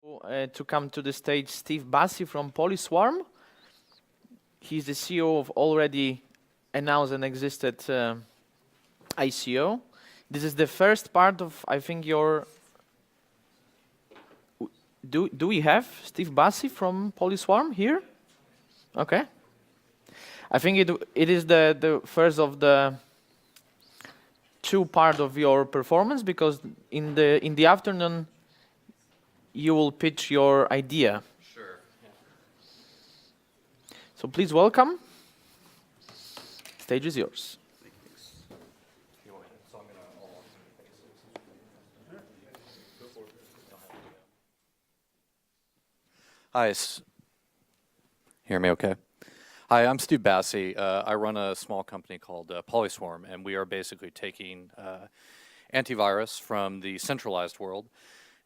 To come to the stage Steve Bassi from Polyswarm. He's the CEO of already announced and existed ICO. This is the first part of, I think, your... Do we have Steve Bassi from Polyswarm here? Okay. I think it is the first of the two part of your performance, because in the afternoon you will pitch your idea. Sure. Yeah. So please welcome. Stage is yours. Hi. Hear me okay? Hi, I'm Steve Bassi. I run a small company called Polyswarm, and we are basically taking antivirus from the centralized world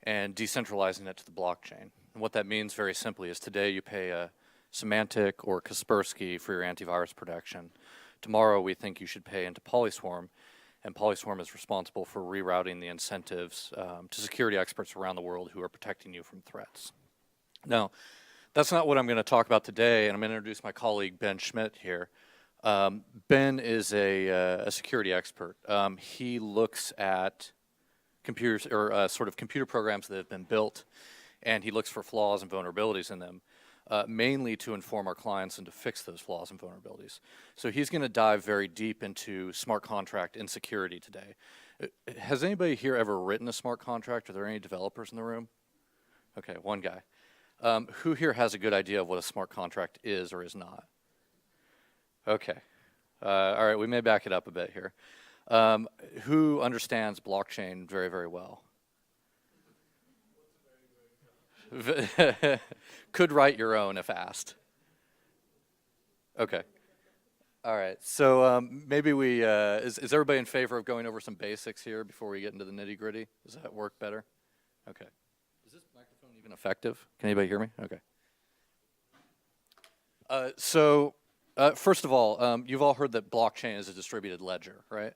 and decentralizing it to the blockchain. And what that means very simply is today you pay a Symantec or Kaspersky for your antivirus protection. Tomorrow we think you should pay into Polyswarm, and Polyswarm is responsible for rerouting the incentives to security experts around the world who are protecting you from threats. Now, that's not what I'm going to talk about today, and I'm going to introduce my colleague Ben Schmidt here. Ben is a security expert. He looks at computers, or sort of computer programs that have been built, and he looks for flaws and vulnerabilities in them, mainly to inform our clients and to fix those flaws and vulnerabilities. So he's going to dive very deep into smart contract insecurity today. Has anybody here ever written a smart contract? Are there any developers in the room? Okay, one guy. Who here has a good idea of what a smart contract is or is not? Okay. All right, we may back it up a bit here. Who understands blockchain very, very well? Could write your own if asked. Okay. All right, so maybe we, is everybody in favor of going over some basics here before we get into the nitty gritty? Does that work better? Okay. Is this microphone even effective? Can anybody hear me? Okay. First of all, you've all heard that blockchain is a distributed ledger, right?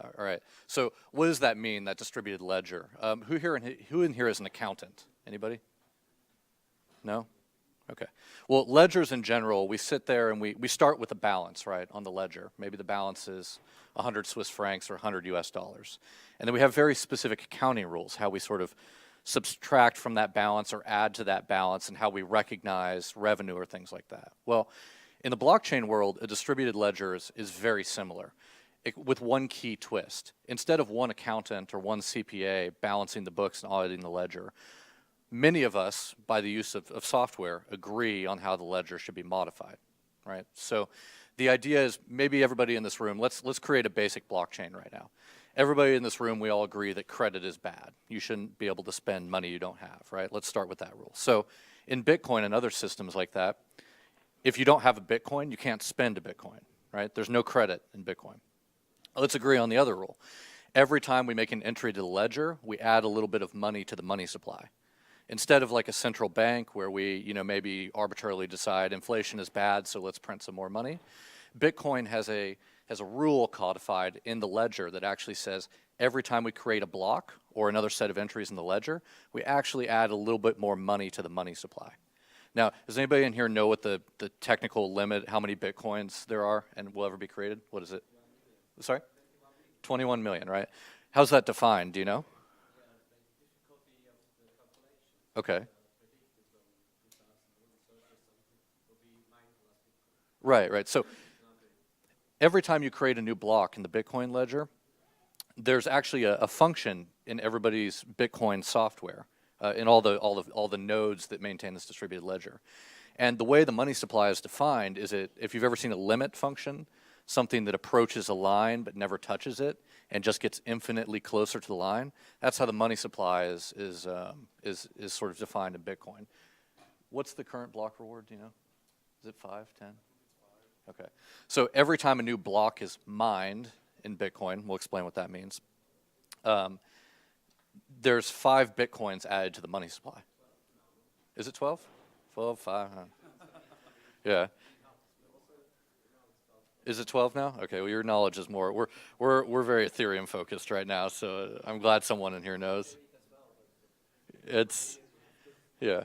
All right. So what does that mean, that distributed ledger? Who in here is an accountant? Anybody? No? Okay. Well, ledgers in general, we sit there and we start with a balance, right, on the ledger. Maybe the balance is 100 Swiss francs or 100 US dollars. And then we have very specific accounting rules, how we sort of subtract from that balance or add to that balance, and how we recognize revenue or things like that. Well, in the blockchain world, a distributed ledger is very similar, with one key twist. Instead of one accountant or one CPA balancing the books and auditing the ledger, many of us, by the use of software, agree on how the ledger should be modified, right? So the idea is, maybe everybody in this room, let's create a basic blockchain right now. Everybody in this room, we all agree that credit is bad. You shouldn't be able to spend money you don't have, right? Let's start with that rule. So in Bitcoin and other systems like that, if you don't have a Bitcoin, you can't spend a Bitcoin, right? There's no credit in Bitcoin. Let's agree on the other rule. Every time we make an entry to the ledger, we add a little bit of money to the money supply. Instead of like a central bank where we, maybe arbitrarily decide inflation is bad, so let's print some more money, Bitcoin has a rule codified in the ledger that actually says every time we create a block or another set of entries in the ledger, we actually add a little bit more money to the money supply. Now, does anybody in here know what the technical limit, how many Bitcoins there are and will ever be created? What is it? Sorry? 21 million, right? How's that defined? Do you know? Okay. Right. So every time you create a new block in the Bitcoin ledger, there's actually a function in everybody's Bitcoin software, in all the nodes that maintain this distributed ledger. And the way the money supply is defined is if you've ever seen a limit function, something that approaches a line but never touches it and just gets infinitely closer to the line, that's how the money supply is sort of defined in Bitcoin. What's the current block reward, do you know? Is it 5, 10? Okay. So every time a new block is mined in Bitcoin, we'll explain what that means, there's 5 Bitcoins added to the money supply. Is it 12? 12, 5, yeah. Is it 12 now? Okay, well, your knowledge is more. We're very Ethereum focused right now, so I'm glad someone in here knows. It's, yeah.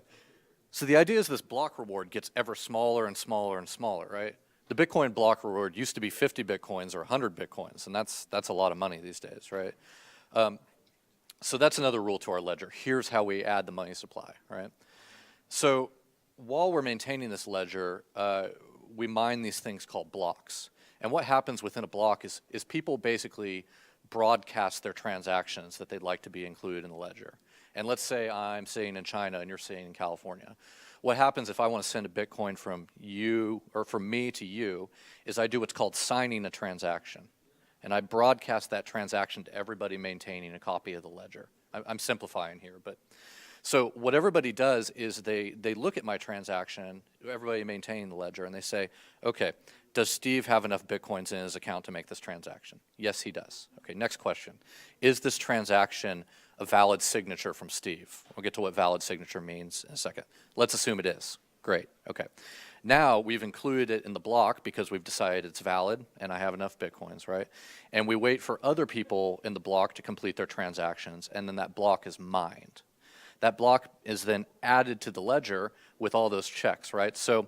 So the idea is this block reward gets ever smaller and smaller and smaller, right? The Bitcoin block reward used to be 50 Bitcoins or 100 Bitcoins, and that's a lot of money these days, right? So that's another rule to our ledger. Here's how we add the money supply, right? So while we're maintaining this ledger, we mine these things called blocks. And what happens within a block is people basically broadcast their transactions that they'd like to be included in the ledger. And let's say I'm sitting in China and you're sitting in California. What happens if I want to send a Bitcoin from you, or from me to you, is I do what's called signing a transaction. And I broadcast that transaction to everybody maintaining a copy of the ledger. I'm simplifying here, but so what everybody does is they look at my transaction, everybody maintaining the ledger, and they say, okay, does Steve have enough Bitcoins in his account to make this transaction? Yes, he does. Okay, next question. Is this transaction a valid signature from Steve? We'll get to what valid signature means in a second. Let's assume it is. Great, okay. Now we've included it in the block because we've decided it's valid and I have enough Bitcoins, right? And we wait for other people in the block to complete their transactions, and then that block is mined. That block is then added to the ledger with all those checks, right? So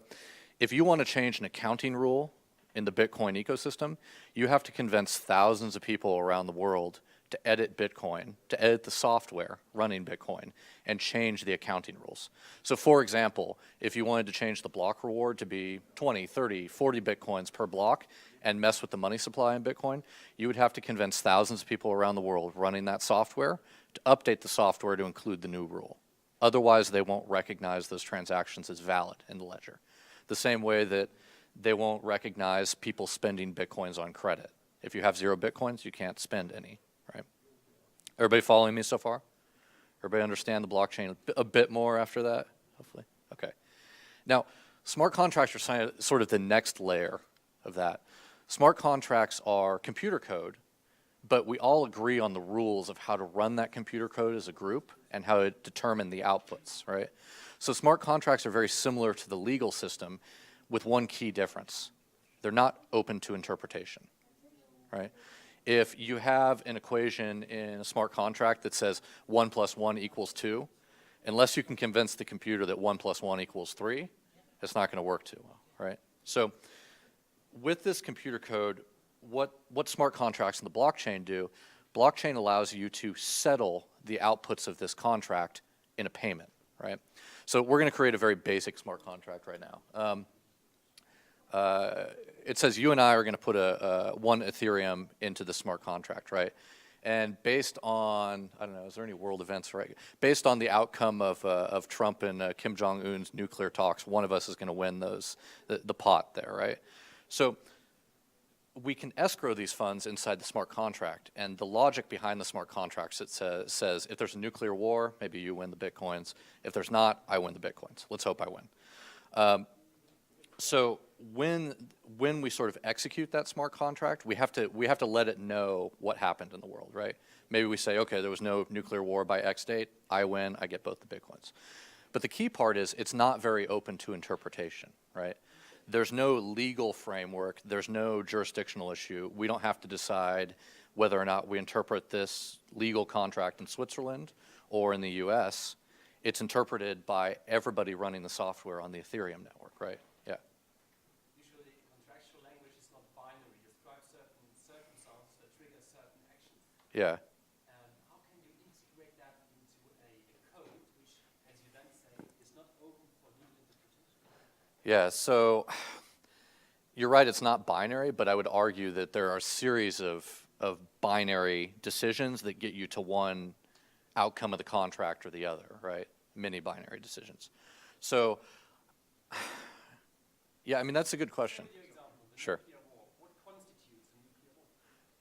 if you want to change an accounting rule in the Bitcoin ecosystem, you have to convince thousands of people around the world to edit Bitcoin, to edit the software running Bitcoin, and change the accounting rules. So for example, if you wanted to change the block reward to be 20, 30, 40 Bitcoins per block and mess with the money supply in Bitcoin, you would have to convince thousands of people around the world running that software to update the software to include the new rule. Otherwise, they won't recognize those transactions as valid in the ledger. The same way that they won't recognize people spending Bitcoins on credit. If you have 0 Bitcoins, you can't spend any, right? Everybody following me so far? Everybody understand the blockchain a bit more after that, hopefully? Okay. Now, smart contracts are sort of the next layer of that. Smart contracts are computer code, but we all agree on the rules of how to run that computer code as a group and how to determine the outputs, right? So smart contracts are very similar to the legal system with one key difference. They're not open to interpretation, right? If you have an equation in a smart contract that says 1 + 1 = 2, unless you can convince the computer that 1 + 1 = 3, it's not going to work too well, right? So with this computer code, what smart contracts in the blockchain do, blockchain allows you to settle the outputs of this contract in a payment, right? So we're going to create a very basic smart contract right now. It says you and I are going to put one Ethereum into the smart contract, right? And based on, I don't know, is there any world events, right? Based on the outcome of Trump and Kim Jong-un's nuclear talks, one of us is going to win the pot there, right? So we can escrow these funds inside the smart contract, and the logic behind the smart contracts, it says if there's a nuclear war, maybe you win the Bitcoins. If there's not, I win the Bitcoins. Let's hope I win. So when we sort of execute that smart contract, we have to let it know what happened in the world, right? Maybe we say, okay, there was no nuclear war by X date. I win. I get both the Bitcoins. But the key part is it's not very open to interpretation, right? There's no legal framework. There's no jurisdictional issue. We don't have to decide whether or not we interpret this legal contract in Switzerland or in the US. It's interpreted by everybody running the software on the Ethereum network, right? Yeah. Usually, contractual language is not binary. It describes certain circumstances that trigger certain actions. Yeah. How can you integrate that into a code, which, as you then say, is not open for legal interpretation? Yeah, so you're right, it's not binary, but I would argue that there are a series of binary decisions that get you to one outcome of the contract or the other, right? Many binary decisions. So, yeah, I mean, that's a good question. Sure. What constitutes a nuclear war?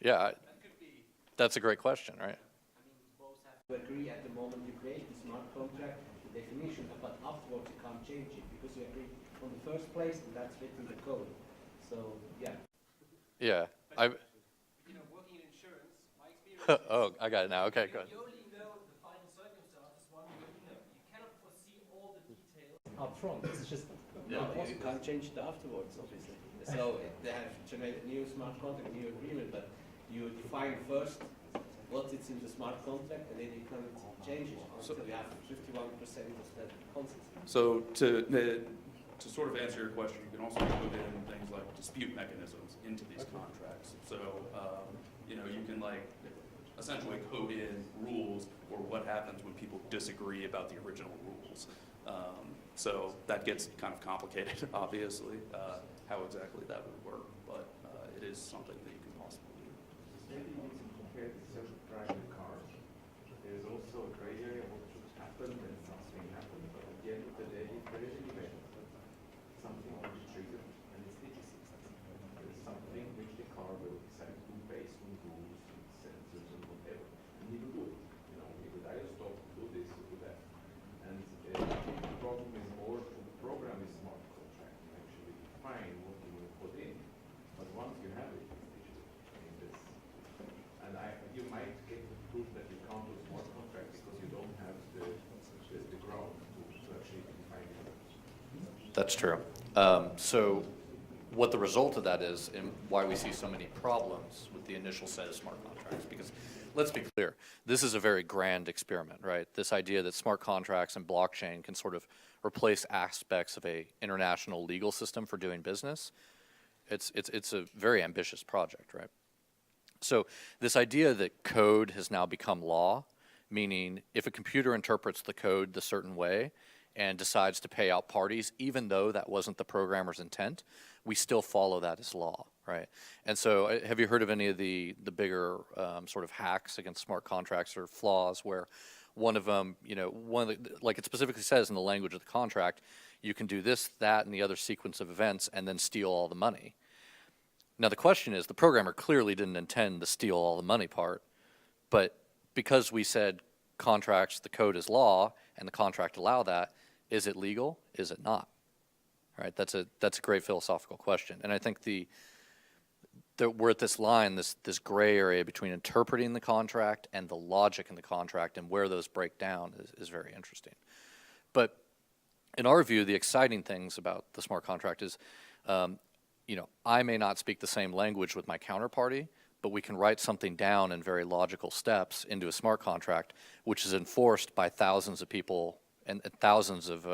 Yeah, That could be. that's a great question, right? I mean, both have to agree at the moment you create the smart contract, the definition, but afterwards you can't change it because you agree from the first place and that's written in the code. So, yeah. Yeah. Working in insurance, my experience Oh, I got it now. Okay, good. you only know the final circumstances one way you know. You cannot foresee all the details up front. It's just No, you can't change it afterwards, obviously. So they have to make a new smart contract, new agreement, but you define first what is in the smart contract, and then you can't change it until you have 51% of the consensus. So to sort of answer your question, you can also put in things like dispute mechanisms into these contracts. So, you know, you can like essentially code in rules or what happens when people disagree about the original rules. So that gets kind of complicated, obviously, how exactly that would work, but it is something that you can possibly do. Maybe you can compare the social private cars. There's also a gray area of what should happen when something happens, but at the end of the day, if there is an event, something will be triggered, and it's legacy. There's something which the car will decide to do based on rules and sensors and whatever. And he will do it. You know, he will either stop, do this, or do that. And the problem is more to program a smart contract and actually define what you will put in. But once you have it, it's digital. I mean, this, and you might get the proof that you can't do a smart contract because you don't have the ground to actually define it. That's true. So what the result of that is, and why we see so many problems with the initial set of smart contracts, because let's be clear, this is a very grand experiment, right? This idea that smart contracts and blockchain can sort of replace aspects of a international legal system for doing business, it's a very ambitious project, right? So this idea that code has now become law, meaning if a computer interprets the code the certain way and decides to pay out parties, even though that wasn't the programmer's intent, we still follow that as law, right? And so have you heard of any of the bigger sort of hacks against smart contracts or flaws where one of them, you know, like it specifically says in the language of the contract, you can do this, that, and the other sequence of events and then steal all the money. Now the question is, the programmer clearly didn't intend the steal all the money part, but because we said contracts, the code is law, and the contract allow that, is it legal? Is it not? Right? That's a great philosophical question. And I think we're at this line, this gray area between interpreting the contract and the logic in the contract, and where those break down is very interesting. But in our view, the exciting things about the smart contract is, you know, I may not speak the same language with my counterparty, but we can write something down in very logical steps into a smart contract, which is enforced by thousands of people and thousands of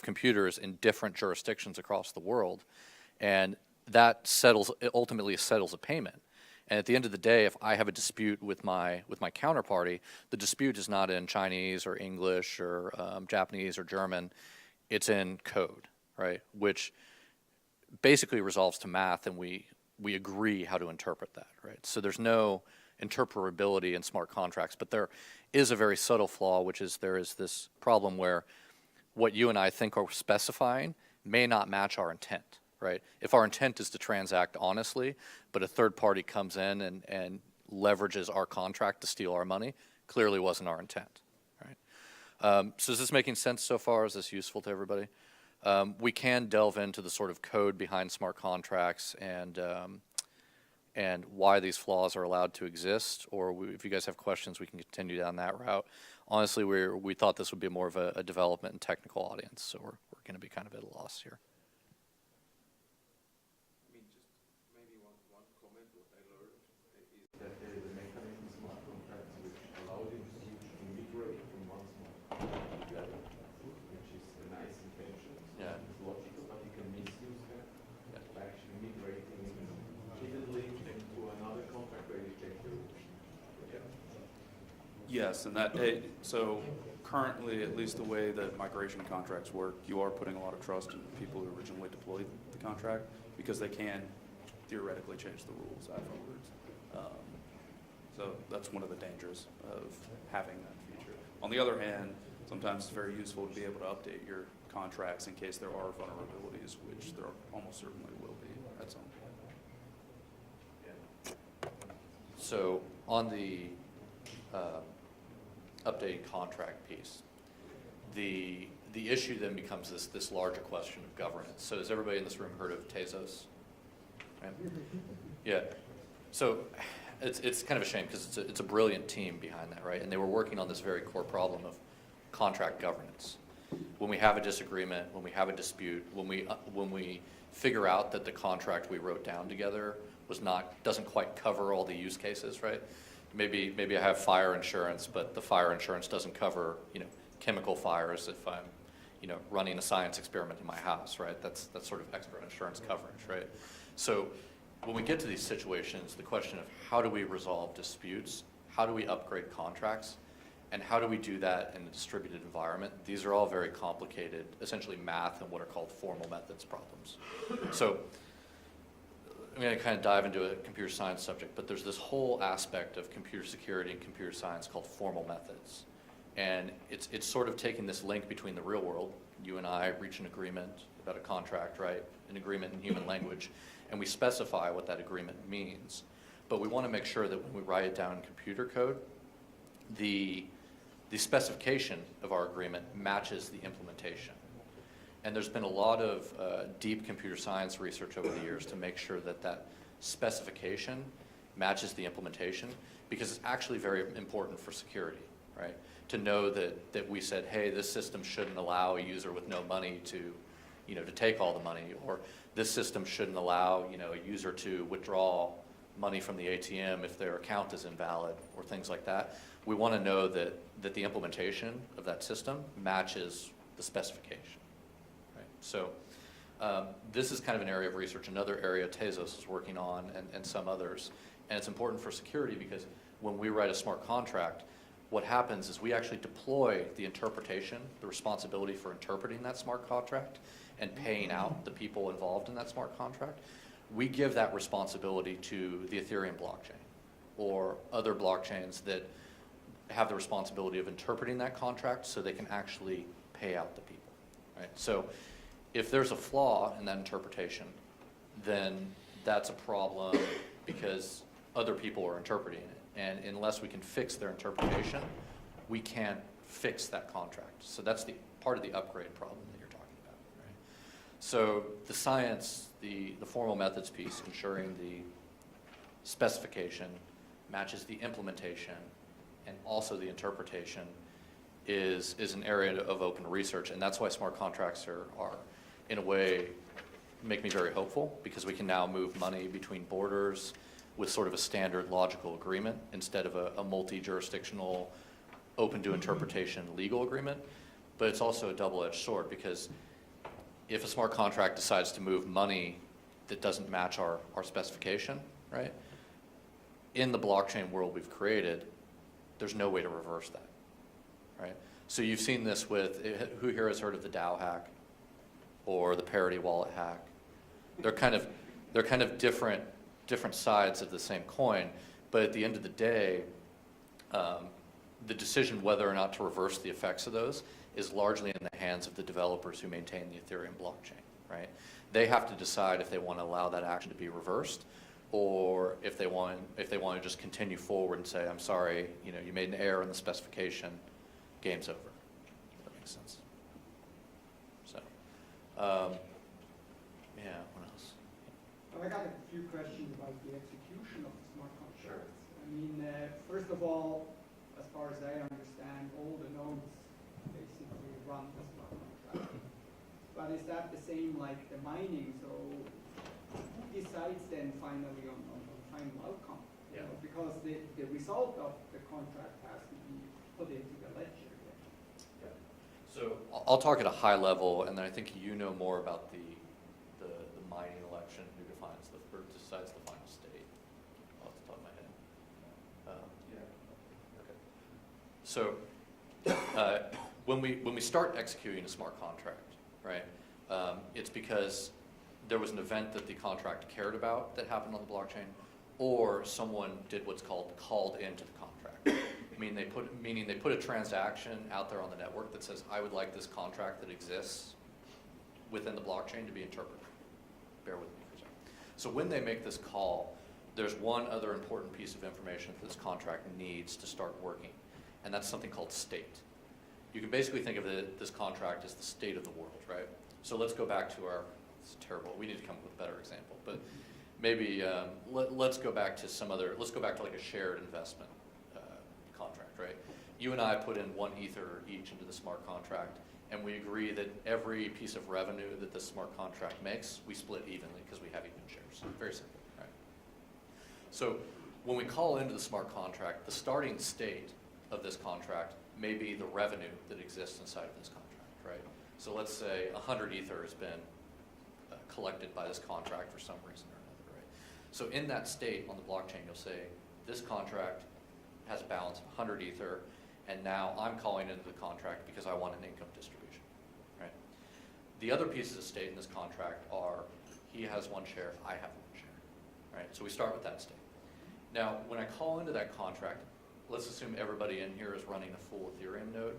computers in different jurisdictions across the world. And that ultimately settles a payment. And at the end of the day, if I have a dispute with my counterparty, the dispute is not in Chinese or English or Japanese or German, it's in code, right? Which basically resolves to math, and we agree how to interpret that, right? So there's no interpretability in smart contracts, but there is a very subtle flaw, which is there is this problem where what you and I think are specifying may not match our intent, right? If our intent is to transact honestly, but a third party comes in and leverages our contract to steal our money, clearly wasn't our intent, right? So is this making sense so far? Is this useful to everybody? We can delve into the sort of code behind smart contracts and why these flaws are allowed to exist, or if you guys have questions, we can continue down that route. Honestly, we thought this would be more of a development and technical audience, so we're going to be kind of at a loss here. I mean, just maybe one comment. What I learned is that there is a mechanism in smart contracts which allows you to migrate from one smart contract to the other, which is a nice invention. Yeah. It's logical, but you can misuse that by actually migrating hiddenly into another contract where you check the rules. Yes, and so currently, at least the way that migration contracts work, you are putting a lot of trust in the people who originally deployed the contract, because they can theoretically change the rules afterwards. So that's one of the dangers of having that feature. On the other hand, sometimes it's very useful to be able to update your contracts in case there are vulnerabilities, which there almost certainly will be at some point. So on the updating contract piece, the issue then becomes this larger question of governance. So has everybody in this room heard of Tezos? Right? Yeah. So it's kind of a shame because it's a brilliant team behind that, right? And they were working on this very core problem of contract governance. When we have a disagreement, when we have a dispute, when we figure out that the contract we wrote down together doesn't quite cover all the use cases, right? maybe I have fire insurance, but the fire insurance doesn't cover, chemical fires if I'm, running a science experiment in my house, right? That's sort of extra insurance coverage, right? So when we get to these situations, the question of how do we resolve disputes, how do we upgrade contracts, and how do we do that in a distributed environment? These are all very complicated, essentially math and what are called formal methods problems. So I'm going to kind of dive into a computer science subject, but there's this whole aspect of computer security and computer science called formal methods. And it's sort of taking this link between the real world. You and I reach an agreement about a contract, right? An agreement in human language, and we specify what that agreement means. But we want to make sure that when we write it down in computer code, the specification of our agreement matches the implementation. And there's been a lot of deep computer science research over the years to make sure that that specification matches the implementation, because it's actually very important for security, right? To know that we said, hey, this system shouldn't allow a user with no money to take all the money, or this system shouldn't allow, a user to withdraw money from the ATM if their account is invalid, or things like that. We want to know that the implementation of that system matches the specification, right? So this is kind of an area of research. Another area Tezos is working on, and some others. And it's important for security because when we write a smart contract, what happens is we actually deploy the interpretation, the responsibility for interpreting that smart contract and paying out the people involved in that smart contract. We give that responsibility to the Ethereum blockchain or other blockchains that have the responsibility of interpreting that contract so they can actually pay out the people, right? So if there's a flaw in that interpretation, then that's a problem because other people are interpreting it. And unless we can fix their interpretation, we can't fix that contract. So that's the part of the upgrade problem that you're talking about, right? So the science, the formal methods piece, ensuring the specification matches the implementation and also the interpretation is an area of open research. And that's why smart contracts are in a way, make me very hopeful, because we can now move money between borders with sort of a standard logical agreement instead of a multi-jurisdictional, open to interpretation legal agreement. But it's also a double-edged sword, because if a smart contract decides to move money that doesn't match our specification, right? In the blockchain world we've created, there's no way to reverse that, right? So you've seen this with, who here has heard of the DAO hack or the parity wallet hack? They're kind of different sides of the same coin, but at the end of the day, the decision whether or not to reverse the effects of those is largely in the hands of the developers who maintain the Ethereum blockchain, right? They have to decide if they want to allow that action to be reversed, or if they want to just continue forward and say, I'm sorry, you made an error in the specification, game's over. If that makes sense. So, yeah, what else? I got a few questions about the execution of the smart contracts. I mean, first of all, as far as I understand, all the nodes basically run the smart contract. But is that the same like the mining? So who decides then finally on the final outcome? Yeah. Because the result of the contract has to be put into the ledger. Yeah. So I'll talk at a high level, and then I think you know more about the mining election, who defines or decides the final state, off the top of my head. Okay. So when we start executing a smart contract, right, it's because there was an event that the contract cared about that happened on the blockchain, or someone did what's called into the contract. Meaning they put a transaction out there on the network that says, I would like this contract that exists within the blockchain to be interpreted. Bear with me for a second. So when they make this call, there's one other important piece of information that this contract needs to start working, and that's something called state. You can basically think of this contract as the state of the world, right? So let's go back to it's terrible, we need to come up with a better example, but maybe let's go back to let's go back to like a shared investment contract, right? You and I put in 1 Ether each into the smart contract, and we agree that every piece of revenue that this smart contract makes, we split evenly because we have even shares. Very simple, right? So when we call into the smart contract, the starting state of this contract may be the revenue that exists inside of this contract, right? So let's say 100 Ether has been collected by this contract for some reason or another, right? So in that state on the blockchain, you'll say, this contract has a balance of 100 Ether, and now I'm calling into the contract because I want an income distribution, right? The other pieces of state in this contract are, he has one share, I have one share, right? So we start with that state. Now, when I call into that contract, let's assume everybody in here is running a full Ethereum node.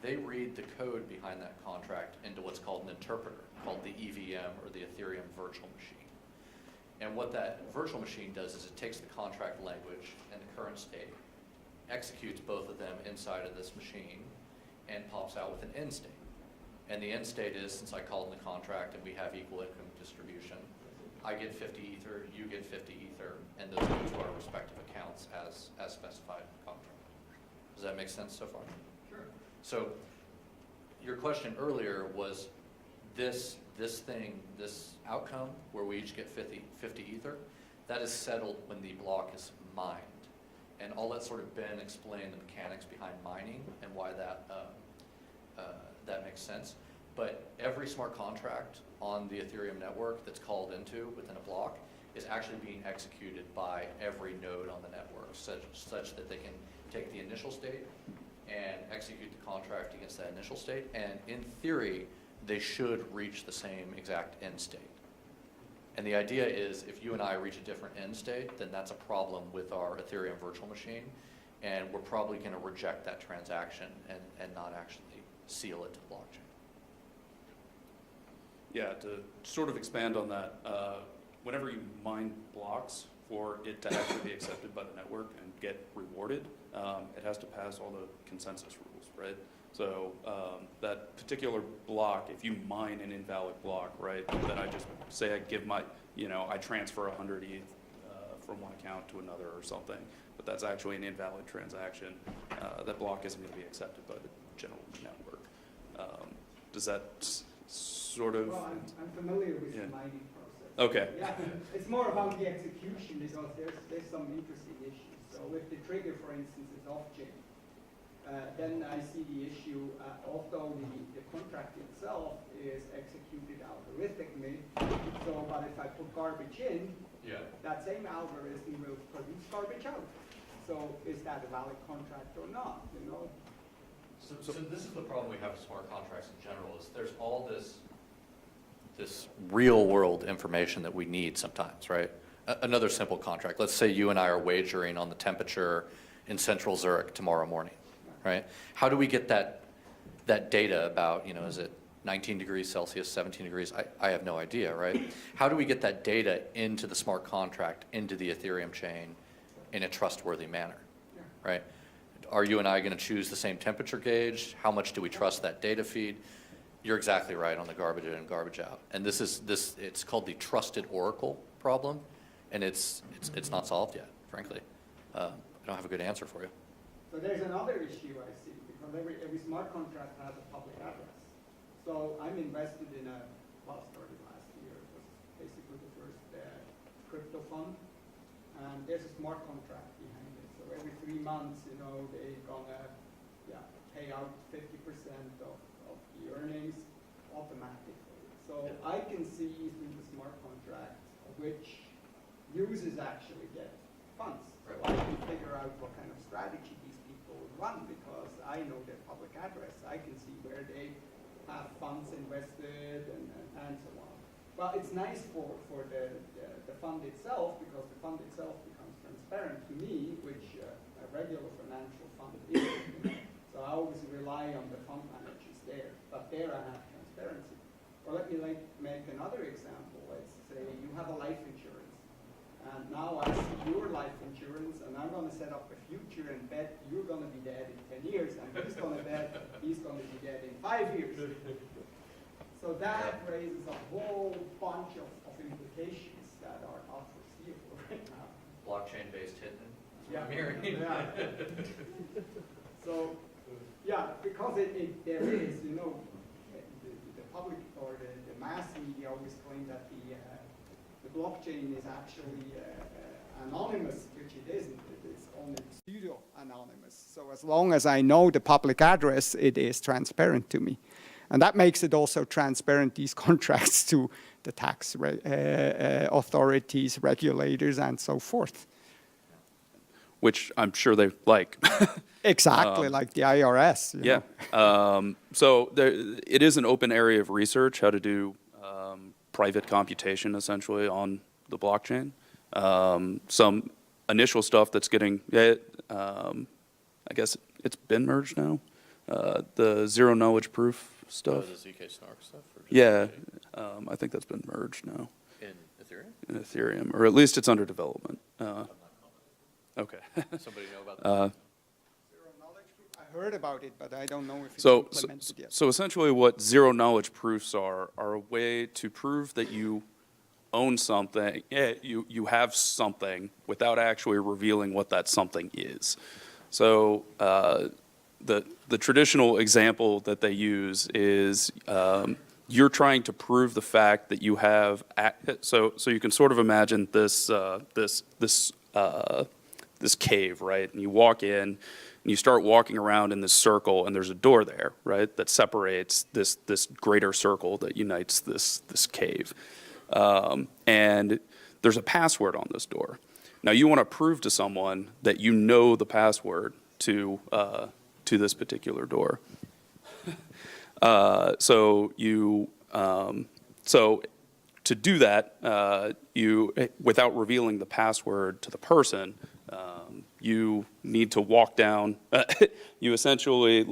They read the code behind that contract into what's called an interpreter, called the EVM, or the Ethereum virtual machine. And what that virtual machine does is it takes the contract language and the current state, executes both of them inside of this machine, and pops out with an end state. And the end state is, since I called in the contract and we have equal income distribution, I get 50 Ether, you get 50 Ether, and those go to our respective accounts as specified in the contract. Does that make sense so far? Sure. So your question earlier was this outcome where we each get 50 Ether, that is settled when the block is mined. And I'll let sort of Ben explain the mechanics behind mining and why that makes sense. But every smart contract on the Ethereum network that's called into within a block is actually being executed by every node on the network, such that they can take the initial state and execute the contract against that initial state. And in theory, they should reach the same exact end state. And the idea is, if you and I reach a different end state, then that's a problem with our Ethereum virtual machine, and we're probably going to reject that transaction and not actually seal it to the blockchain. Yeah, to sort of expand on that, whenever you mine blocks for it to actually be accepted by the network and get rewarded, it has to pass all the consensus rules, right? So that particular block, if you mine an invalid block, right, then I just say I give my, I transfer 100 ETH from one account to another or something, but that's actually an invalid transaction. That block isn't going to be accepted by the general network. Does that sort of? Well, I'm familiar with Yeah. the mining process. Okay. Yeah, it's more about the execution because there's some interesting issues. So if the trigger, for instance, is off-chain, then I see the issue, although the contract itself is executed algorithmically, but if I put garbage in, that same algorithm will produce garbage out. So is that a valid contract or not, So this is the problem we have with smart contracts in general, is there's all this real world information that we need sometimes, right? Another simple contract. Let's say you and I are wagering on the temperature in central Zurich tomorrow morning, right? How do we get that data about, is it 19 degrees Celsius, 17 degrees? I have no idea, right? How do we get that data into the smart contract, into the Ethereum chain in a trustworthy manner, right? Are you and I going to choose the same temperature gauge? How much do we trust that data feed? You're exactly right on the garbage in and garbage out. And it's called the trusted oracle problem, and it's not solved yet, frankly. I don't have a good answer for you. So there's another issue I see, because every smart contract has a public address. So I'm invested in started last year, it was basically the first crypto fund, and there's a smart contract behind it. So every 3 months, they're gonna pay out 50% of the earnings automatically. So I can see through the smart contract which users actually get funds. So I can figure out what kind of strategy these people run because I know their public address. I can see where they have funds invested and so on. But it's nice for the fund itself because the fund itself becomes transparent to me, which a regular financial fund is. So I always rely on the fund managers there. But there I have transparency. Or let me make another example. Let's say you have a life insurance. And now I see your life insurance, and I'm going to set up a future and bet you're going to be dead in 10 years, and he's going to bet he's going to be dead in 5 years. So that raises a whole bunch of implications that are not foreseeable right now. Blockchain-based hidden. Yeah. I'm hearing. Yeah. So, because there is, the public or the mass media always claim that the blockchain is actually anonymous, which it isn't, it is only pseudo-anonymous. So as long as I know the public address, it is transparent to me. And that makes it also transparent, these contracts, to the tax authorities, regulators, and so forth. Which I'm sure they like. Exactly, like the IRS. You know. So it is an open area of research, how to do private computation, essentially, on the blockchain. Some initial stuff that's getting, I guess it's been merged now. The zero knowledge proof stuff. The ZK Snark stuff? Or just Yeah, I think that's been merged now. In Ethereum? In Ethereum, or at least it's under development. Okay. Somebody know about that? I heard about it, but I don't know if it's So implemented yet. essentially what zero knowledge proofs are a way to prove that you own something, you have something without actually revealing what that something is. So the traditional example that they use is you're trying to prove the fact that you have, so you can sort of imagine this cave, right? And you walk in, and you start walking around in this circle, and there's a door there, right, that separates this greater circle that unites this cave. And there's a password on this door. Now, you want to prove to someone that you know the password to this particular door. So to do that, without revealing the password to the person, you need to walk down, you essentially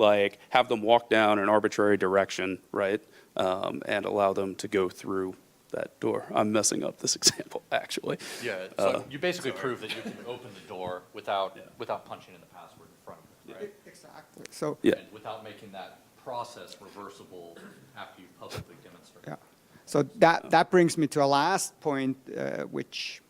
have them walk down an arbitrary direction, right? And allow them to go through that door. I'm messing up this example, actually. Yeah, so you basically prove that you can open the door without punching in the password in front of it, right? Exactly. So, Yeah. And without making that process reversible after you publicly demonstrate. yeah. So that brings me to a last point, which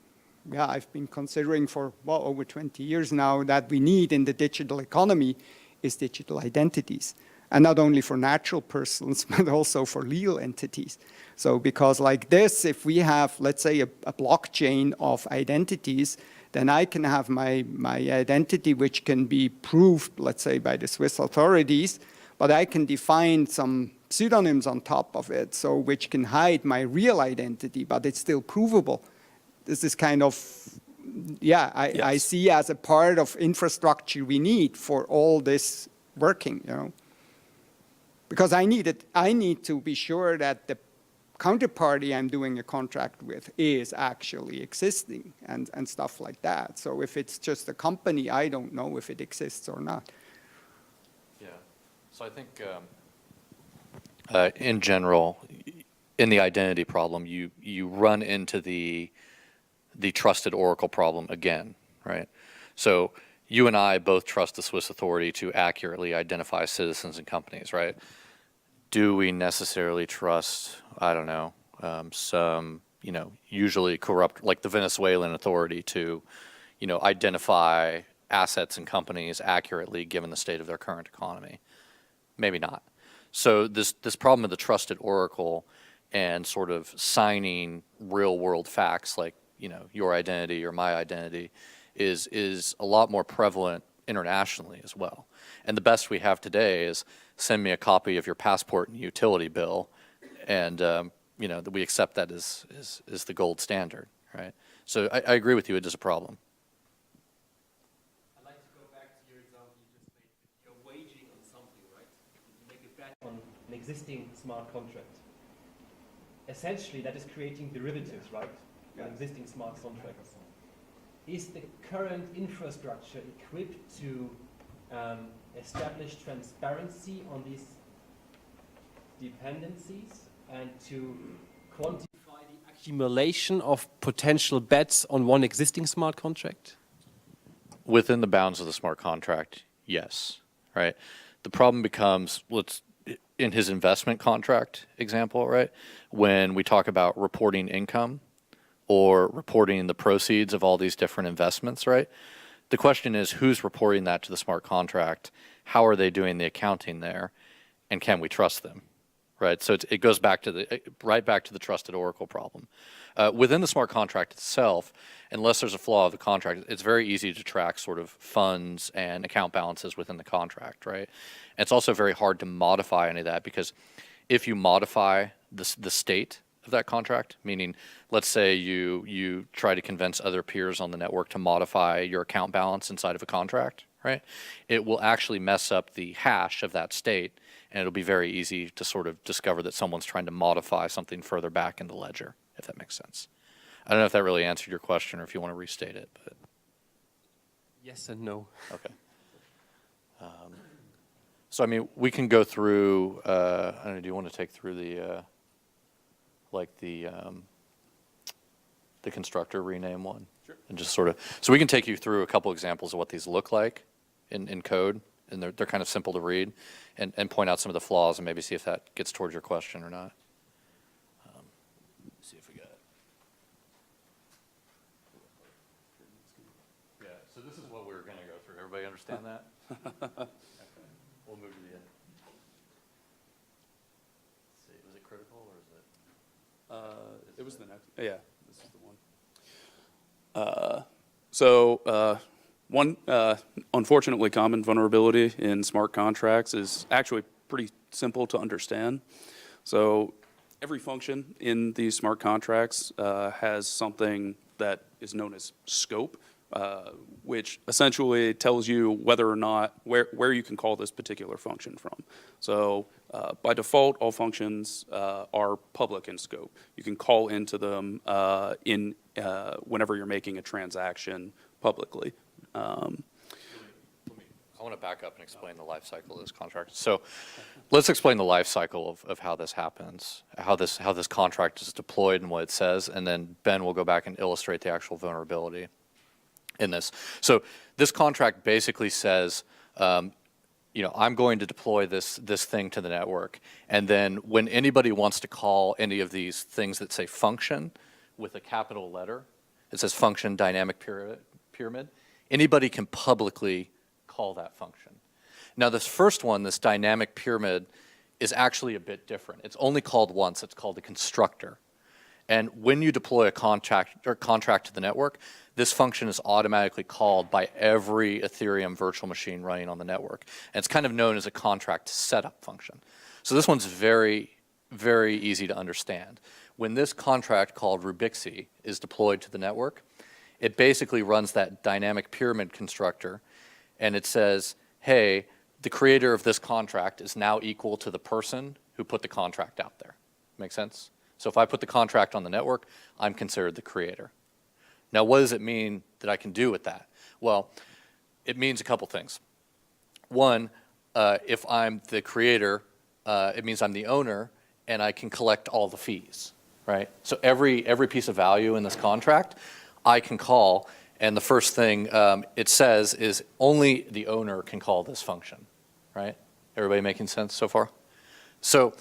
I've been considering for over 20 years now, that we need in the digital economy is digital identities. And not only for natural persons, but also for legal entities. So because like this, if we have, let's say, a blockchain of identities, then I can have my identity, which can be proved, let's say, by the Swiss authorities, but I can define some pseudonyms on top of it, so which can hide my real identity, but it's still provable. This is kind of, I see as a part of infrastructure we need for all this working, you know. Because I need to be sure that the counterparty I'm doing a contract with is actually existing and stuff like that. So if it's just a company, I don't know if it exists or not. Yeah, so I think in general, in the identity problem, you run into the trusted oracle problem again, right? So you and I both trust the Swiss authority to accurately identify citizens and companies, right? Do we necessarily trust, I don't know, some, usually corrupt, like the Venezuelan authority to, identify assets and companies accurately given the state of their current economy? Maybe not. So this problem of the trusted oracle and sort of signing real world facts like, your identity or my identity is a lot more prevalent internationally as well. And the best we have today is send me a copy of your passport and utility bill, and that we accept that as the gold standard, right? So I agree with you, it is a problem. I'd like to go back to your example you just made. You're waging on something, right? You make a bet on an existing smart contract. Essentially, that is creating derivatives, right? An existing smart contract. Is the current infrastructure equipped to establish transparency on these dependencies and to quantify the accumulation of potential bets on one existing smart contract? Within the bounds of the smart contract, yes, right? The problem becomes, in his investment contract example, right? When we talk about reporting income or reporting the proceeds of all these different investments, right? The question is, who's reporting that to the smart contract? How are they doing the accounting there? And can we trust them, right? So it goes back to right back to the trusted oracle problem. within the smart contract itself, unless there's a flaw of the contract, it's very easy to track sort of funds and account balances within the contract, right? And it's also very hard to modify any of that, because if you modify the state of that contract, meaning let's say you try to convince other peers on the network to modify your account balance inside of a contract, right? It will actually mess up the hash of that state, and it'll be very easy to sort of discover that someone's trying to modify something further back in the ledger, if that makes sense. I don't know if that really answered your question or if you want to restate it, but. Yes and no. Okay. So, I mean, we can go through, I don't know, do you want to take through the, the constructor rename one? Sure. And just sort of, so we can take you through a couple examples of what these look like in code, and they're kind of simple to read, and point out some of the flaws and maybe see if that gets towards your question or not. See if we got it. Yeah, so this is what we were going to go through. Everybody understand that? Okay. We'll move to the end. Let's see, was it critical or is it? It was the next. Yeah, this is the one. One unfortunately common vulnerability in smart contracts is actually pretty simple to understand. So every function in these smart contracts has something that is known as scope, which essentially tells you whether or not, where you can call this particular function from. So by default, all functions are public in scope. You can call into them whenever you're making a transaction publicly. I want to back up and explain the life cycle of this contract. So let's explain the life cycle of how this happens, how this contract is deployed and what it says, and then Ben will go back and illustrate the actual vulnerability in this. So this contract basically says, you know, I'm going to deploy this thing to the network, and then when anybody wants to call any of these things that say function with a capital letter, it says function dynamic pyramid, anybody can publicly call that function. Now this first one, this dynamic pyramid, is actually a bit different. It's only called once. It's called a constructor. And when you deploy a contract to the network, this function is automatically called by every Ethereum virtual machine running on the network. And it's kind of known as a contract setup function. So this one's very, very easy to understand. When this contract called Rubixi is deployed to the network, it basically runs that dynamic pyramid constructor, and it says, hey, the creator of this contract is now equal to the person who put the contract out there. Make sense? So if I put the contract on the network, I'm considered the creator. Now, what does it mean that I can do with that? Well, it means a couple things. One, if I'm the creator, it means I'm the owner, and I can collect all the fees, right? So every piece of value in this contract, I can call, and the first thing it says is only the owner can call this function, right? Everybody making sense so far? So,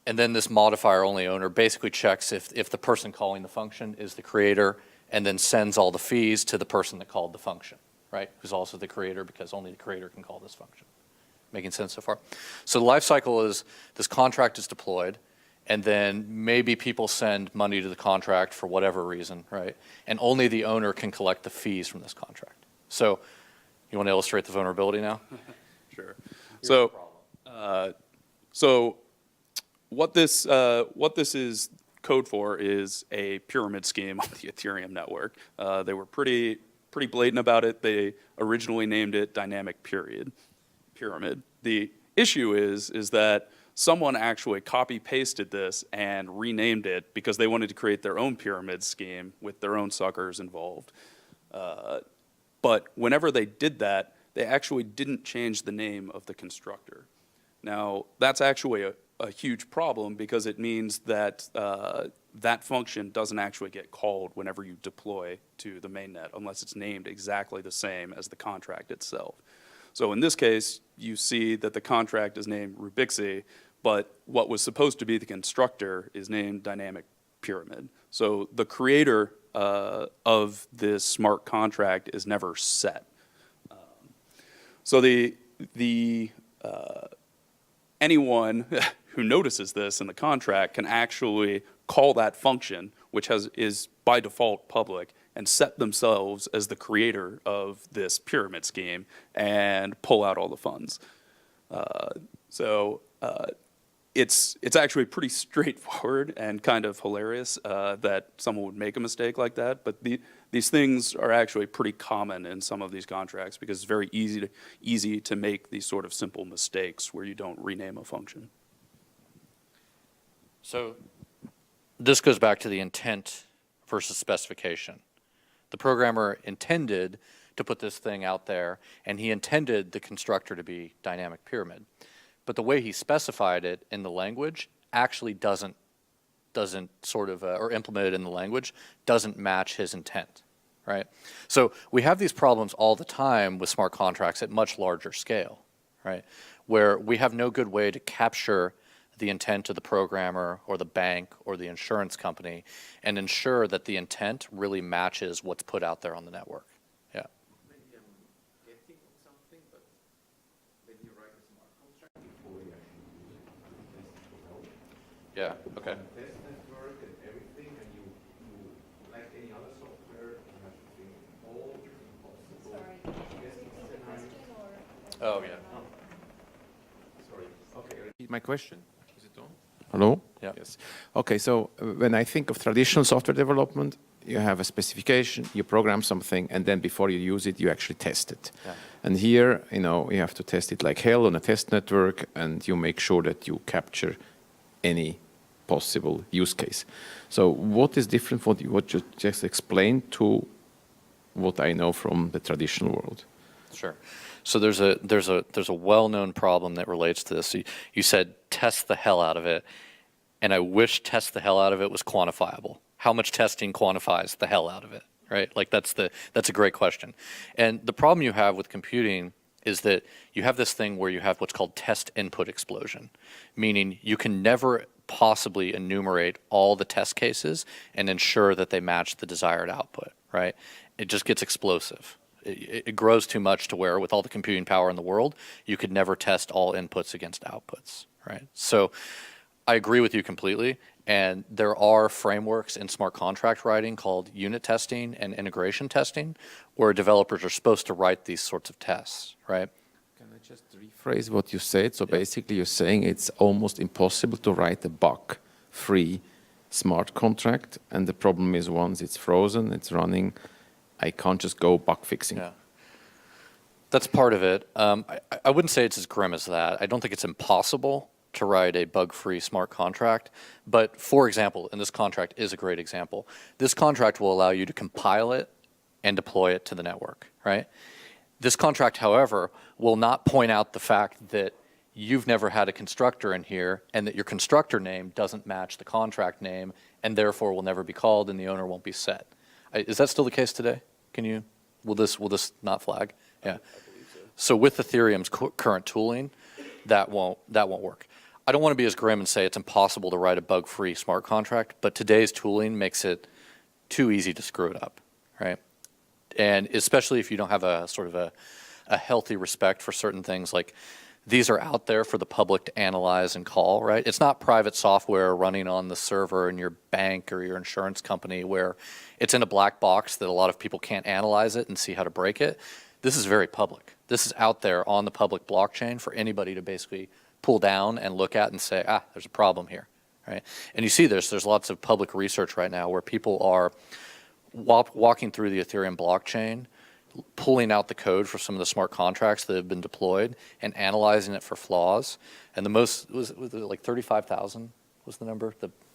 and then this modifier only owner basically checks if the person calling the function is the creator, and then sends all the fees to the person that called the function, right? Who's also the creator, because only the creator can call this function. Making sense so far? So the life cycle is this contract is deployed, and then maybe people send money to the contract for whatever reason, right? And only the owner can collect the fees from this contract. So you want to illustrate the vulnerability now? Sure. So what this is code for is a pyramid scheme on the Ethereum network. They were pretty blatant about it. They originally named it dynamic pyramid. The issue is that someone actually copy-pasted this and renamed it because they wanted to create their own pyramid scheme with their own suckers involved. But whenever they did that, they actually didn't change the name of the constructor. Now, that's actually a huge problem because it means that that function doesn't actually get called whenever you deploy to the mainnet unless it's named exactly the same as the contract itself. So in this case, you see that the contract is named Rubixi, but what was supposed to be the constructor is named dynamic pyramid. So the creator of this smart contract is never set. So anyone who notices this in the contract can actually call that function, which is by default public, and set themselves as the creator of this pyramid scheme and pull out all the funds. It's actually pretty straightforward and kind of hilarious that someone would make a mistake like that. But these things are actually pretty common in some of these contracts because it's very easy to make these sort of simple mistakes where you don't rename a function. So this goes back to the intent versus specification. The programmer intended to put this thing out there, and he intended the constructor to be dynamic pyramid. But the way he specified it in the language actually doesn't sort of, or implemented in the language, doesn't match his intent, right? So we have these problems all the time with smart contracts at much larger scale, right? Where we have no good way to capture the intent of the programmer or the bank or the insurance company and ensure that the intent really matches what's put out there on the network. Yeah. Maybe I'm getting something, but when you write a smart contract before you actually use it, test it for help. Yeah, okay. Test network and everything, and you like any other software, you have to think all different possible testing scenarios. Oh, yeah. Sorry. Okay. My question. Is it on? Hello? Yeah. Yes. Okay, so when I think of traditional software development, you have a specification, you program something, and then before you use it, you actually test it. Yeah. And here, you know, you have to test it like hell on a test network, and you make sure that you capture any possible use case. So what is different from what you just explained to what I know from the traditional world? Sure. So there's a well-known problem that relates to this. You said test the hell out of it, and I wish test the hell out of it was quantifiable. How much testing quantifies the hell out of it, right? Like that's a great question. And the problem you have with computing is that you have this thing where you have what's called test input explosion, meaning you can never possibly enumerate all the test cases and ensure that they match the desired output, right? It just gets explosive. It grows too much to where with all the computing power in the world, you could never test all inputs against outputs, right? So I agree with you completely. And there are frameworks in smart contract writing called unit testing and integration testing where developers are supposed to write these sorts of tests, right? Can I just rephrase what you said? So basically you're saying it's almost impossible to write a bug-free smart contract, and the problem is once it's frozen, it's running, I can't just go bug fixing. Yeah. That's part of it. I wouldn't say it's as grim as that. I don't think it's impossible to write a bug-free smart contract. But for example, and this contract is a great example, this contract will allow you to compile it and deploy it to the network, right? This contract, however, will not point out the fact that you've never had a constructor in here and that your constructor name doesn't match the contract name and therefore will never be called and the owner won't be set. Is that still the case today? Will this not flag? Yeah. I believe so. So with Ethereum's current tooling, that won't work. I don't want to be as grim and say it's impossible to write a bug-free smart contract, but today's tooling makes it too easy to screw it up, right? And especially if you don't have a sort of a healthy respect for certain things, like these are out there for the public to analyze and call, right? It's not private software running on the server in your bank or your insurance company where it's in a black box that a lot of people can't analyze it and see how to break it. This is very public. This is out there on the public blockchain for anybody to basically pull down and look at and say, there's a problem here, right? And you see there's lots of public research right now where people are walking through the Ethereum blockchain, pulling out the code for some of the smart contracts that have been deployed and analyzing it for flaws. And the most, was it like 35,000 was the number?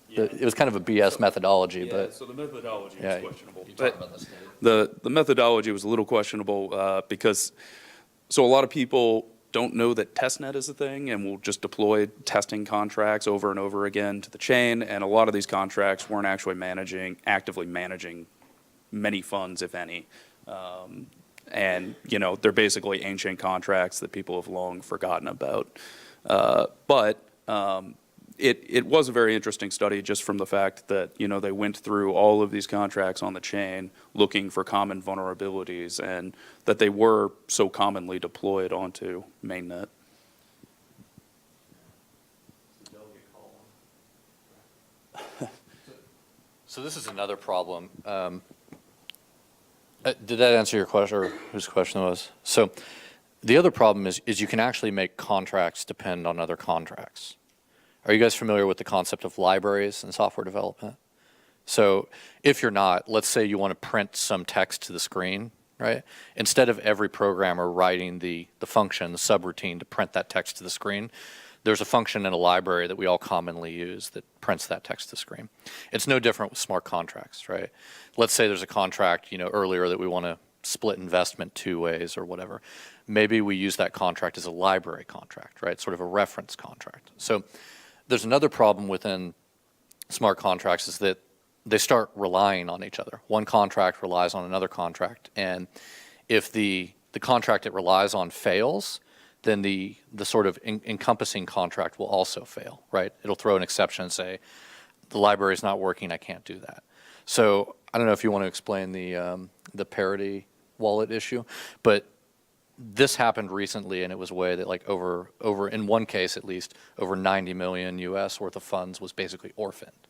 It was kind of a BS methodology, Yeah, but so the methodology Yeah, was questionable. you talked about this, The methodology was a little questionable because so a lot of people don't know that testnet is a thing and will just deploy testing contracts over and over again to the chain, and a lot of these contracts weren't actually actively managing many funds, if any. And, you know, they're basically ancient contracts that people have long forgotten about. It was a very interesting study just from the fact that, you know, they went through all of these contracts on the chain looking for common vulnerabilities and that they were so commonly deployed onto mainnet. So this is another problem. Did that answer your question, or whose question it was? So the other problem is you can actually make contracts depend on other contracts. Are you guys familiar with the concept of libraries in software development? So if you're not, let's say you want to print some text to the screen, right? Instead of every programmer writing the function, the subroutine to print that text to the screen, there's a function in a library that we all commonly use that prints that text to the screen. It's no different with smart contracts, right? Let's say there's a contract, earlier that we want to split investment 2 ways or whatever. Maybe we use that contract as a library contract, right? Sort of a reference contract. So there's another problem within smart contracts is that they start relying on each other. One contract relies on another contract, and if the contract it relies on fails, then the sort of encompassing contract will also fail, right? It'll throw an exception and say, the library's not working, I can't do that. So I don't know if you want to explain the parity wallet issue, but this happened recently, and it was a way that like over in one case at least, over 90 million US worth of funds was basically orphaned.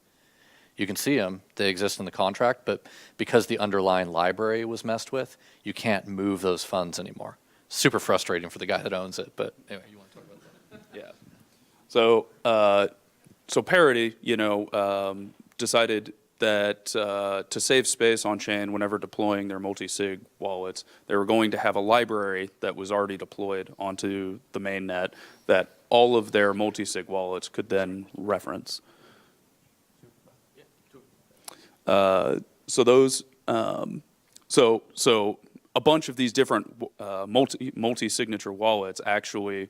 You can see them, they exist in the contract, but because the underlying library was messed with, you can't move those funds anymore. Super frustrating for the guy that owns it, but anyway, you want to talk about that? Yeah. So, so Parity, decided that to save space on chain whenever deploying their multi-sig wallets, they were going to have a library that was already deployed onto the mainnet that all of their multi-sig wallets could then reference. So those, so a bunch of these different multi-signature wallets actually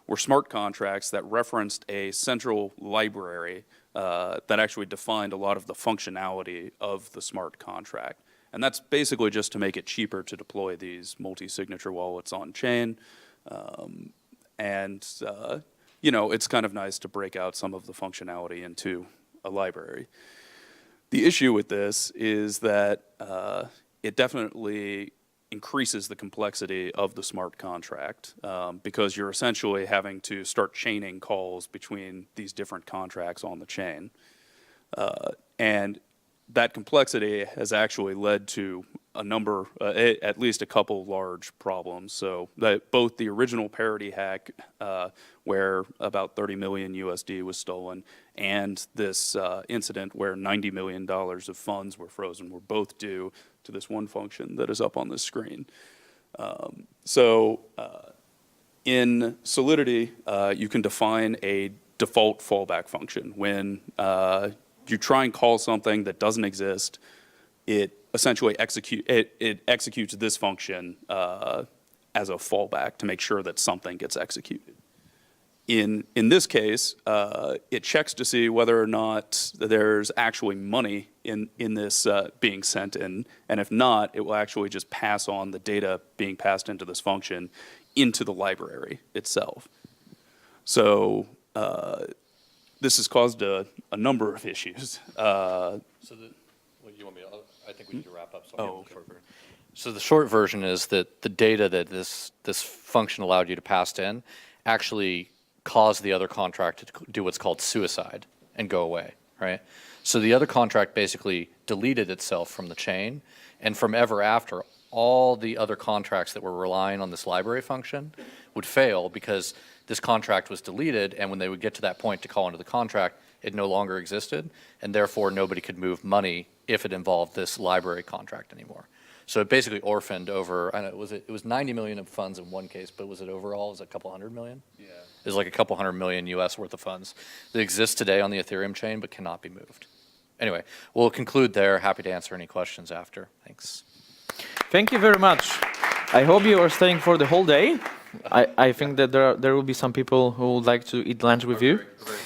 were smart contracts that referenced a central library that actually defined a lot of the functionality of the smart contract. And that's basically just to make it cheaper to deploy these multi-signature wallets on chain. It's kind of nice to break out some of the functionality into a library. The issue with this is that it definitely increases the complexity of the smart contract because you're essentially having to start chaining calls between these different contracts on the chain. And that complexity has actually led to a number, at least a couple large problems. So that both the original Parity hack, where about 30 million USD was stolen, and this incident where $90 million of funds were frozen were both due to this one function that is up on this screen. In Solidity, you can define a default fallback function. When you try and call something that doesn't exist, it essentially executes this function as a fallback to make sure that something gets executed. In this case, it checks to see whether or not there's actually money in this being sent in, and if not, it will actually just pass on the data being passed into this function into the library itself. So this has caused a number of issues. You want me to, I think we need to wrap up. So the short version is that the data that this function allowed you to pass in actually caused the other contract to do what's called suicide and go away, right? So the other contract basically deleted itself from the chain, and from ever after, all the other contracts that were relying on this library function would fail because this contract was deleted, and when they would get to that point to call into the contract, it no longer existed, and therefore nobody could move money if it involved this library contract anymore. So it basically orphaned over, I don't know, it was 90 million of funds in one case, but was it overall, was it a couple hundred million? Yeah. It was like a couple $100 million US worth of funds that exist today on the Ethereum chain but cannot be moved. Anyway, we'll conclude there. Happy to answer any questions after. Thanks. Thank you very much. I hope you are staying for the whole day. I think that there will be some people who would like to eat lunch with you. Very